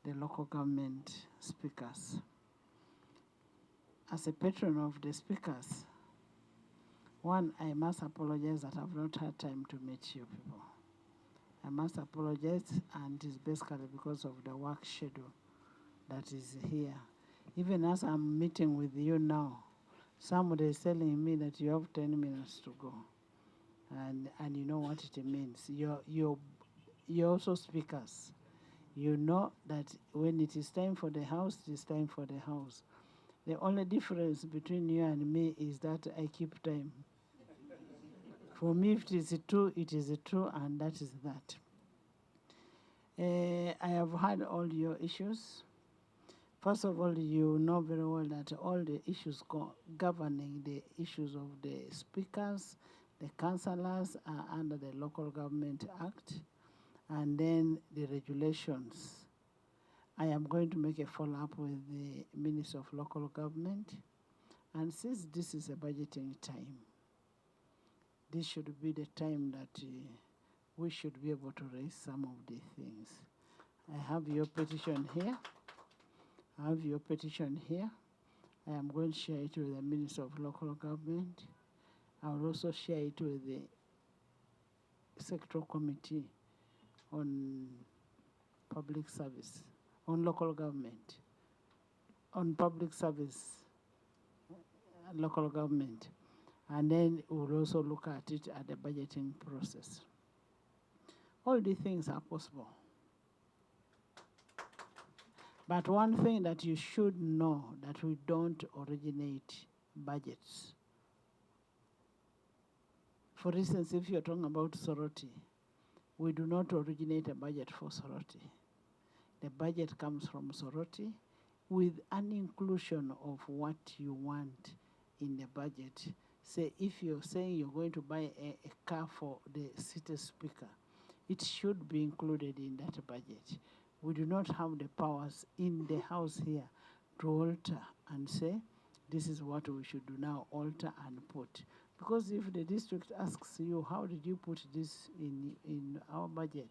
the local government speakers. As a patron of the speakers, one, I must apologize that I've not had time to meet you people. I must apologize, and it's basically because of the work schedule that is here. Even as I'm meeting with you now, somebody is telling me that you have 10 minutes to go. And you know what it means. You're also speakers. You know that when it is time for the house, it is time for the house. The only difference between you and me is that I keep time. For me, if it is true, it is true, and that is that. I have heard all your issues. First of all, you know very well that all the issues governing the issues of the speakers, the councillors are under the Local Government Act, and then the regulations. I am going to make a follow-up with the Minister of Local Government, and since this is a budgeting time, this should be the time that we should be able to raise some of the things. I have your petition here. I am going to share it with the Minister of Local Government. I will also share it with the Sectoral Committee on Public Service, on local government, on public service, local government. And then we'll also look at it at the budgeting process. All these things are possible. But one thing that you should know, that we don't originate budgets. For instance, if you're talking about Soroti, we do not originate a budget for Soroti. The budget comes from Soroti with an inclusion of what you want in the budget. Say, if you're saying you're going to buy a car for the city speaker, it should be included in that budget. We do not have the powers in the house here to alter and say, this is what we should do now, alter and put. Because if the district asks you, how did you put this in our budget,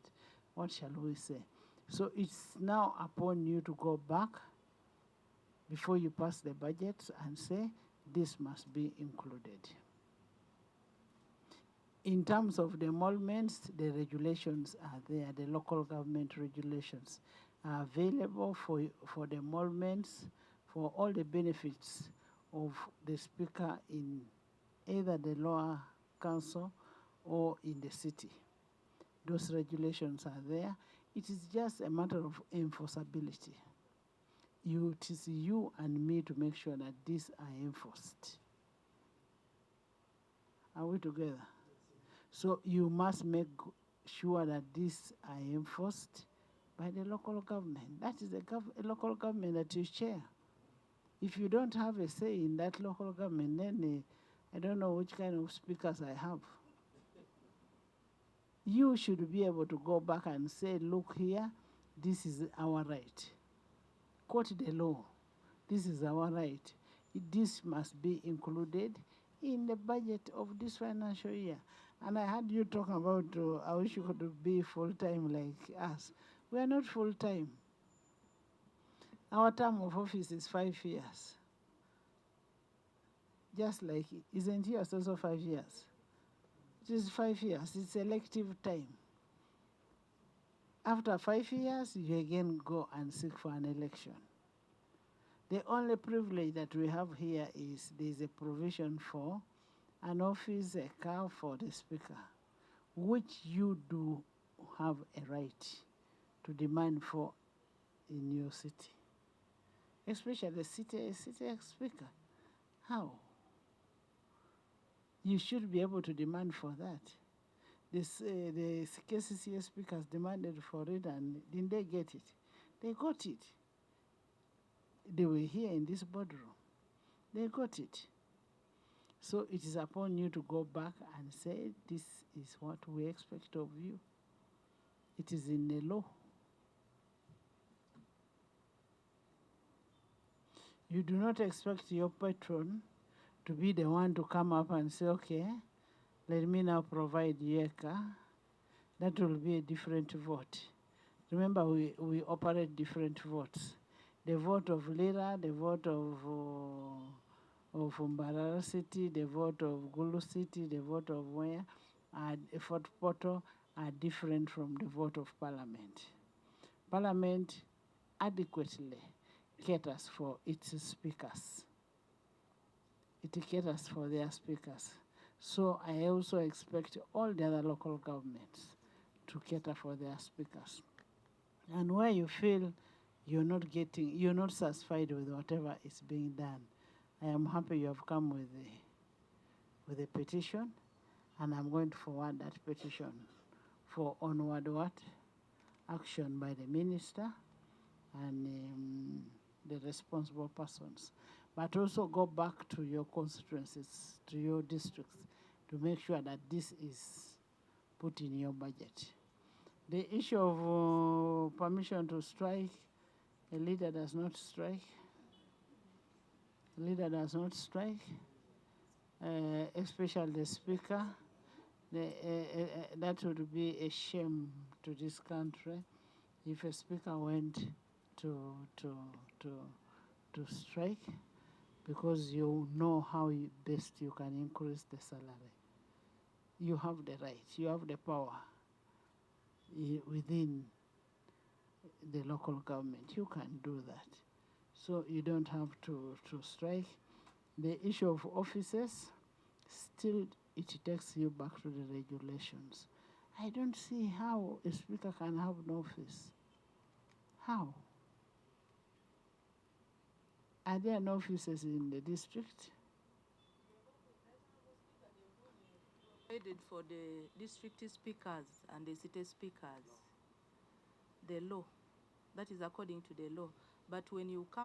what shall we say? So it's now upon you to go back before you pass the budget and say, this must be included. In terms of the emoluments, the regulations are there. The local government regulations are available for the emoluments, for all the benefits of the speaker in either the lower council or in the city. Those regulations are there. It is just a matter of enforceability. It is you and me to make sure that these are enforced. Are we together? So you must make sure that these are enforced by the local government. That is a local government that you chair. If you don't have a say in that local government, then I don't know which kind of speakers I have. You should be able to go back and say, look here, this is our right. Quote the law. This is our right. This must be included in the budget of this financial year. And I heard you talk about, I wish you could be full-time like us. We are not full-time. Our term of office is 5 years. Just like, isn't yours also 5 years? It is 5 years. It's elective time. After 5 years, you again go and seek for an election. The only privilege that we have here is there's a provision for an office, a car for the speaker, which you do have a right to demand for in your city, especially the city speaker. How? You should be able to demand for that. The KCCA speakers demanded for it, and didn't they get it? They got it. They were here in this boardroom. They got it. So it is upon you to go back and say, this is what we expect of you. It is in the law. You do not expect your patron to be the one to come up and say, okay, let me now provide you a car. That will be a different vote. Remember, we operate different votes. The vote of Lira, the vote of Mbarara City, the vote of Gulu City, the vote of where, Fort Portal are different from the vote of Parliament. Parliament adequately caters for its speakers. It caters for their speakers. So I also expect all the other local governments to cater for their speakers. And where you feel you're not satisfied with whatever is being done, I am happy you have come with a petition, and I'm going to forward that petition for onward action by the minister and the responsible persons. But also go back to your constituencies, to your districts, to make sure that this is put in your budget. The issue of permission to strike, a leader does not strike. A leader does not strike, especially the speaker. That would be a shame to this country if a speaker went to strike, because you know how best you can increase the salary. You have the right, you have the power within the local government. You can do that. So you don't have to strike. The issue of offices, still it takes you back to the regulations. I don't see how a speaker can have no office. How? Are there no offices in the district? Provided for the district speakers and the city speakers, the law, that is according to the law. But when you come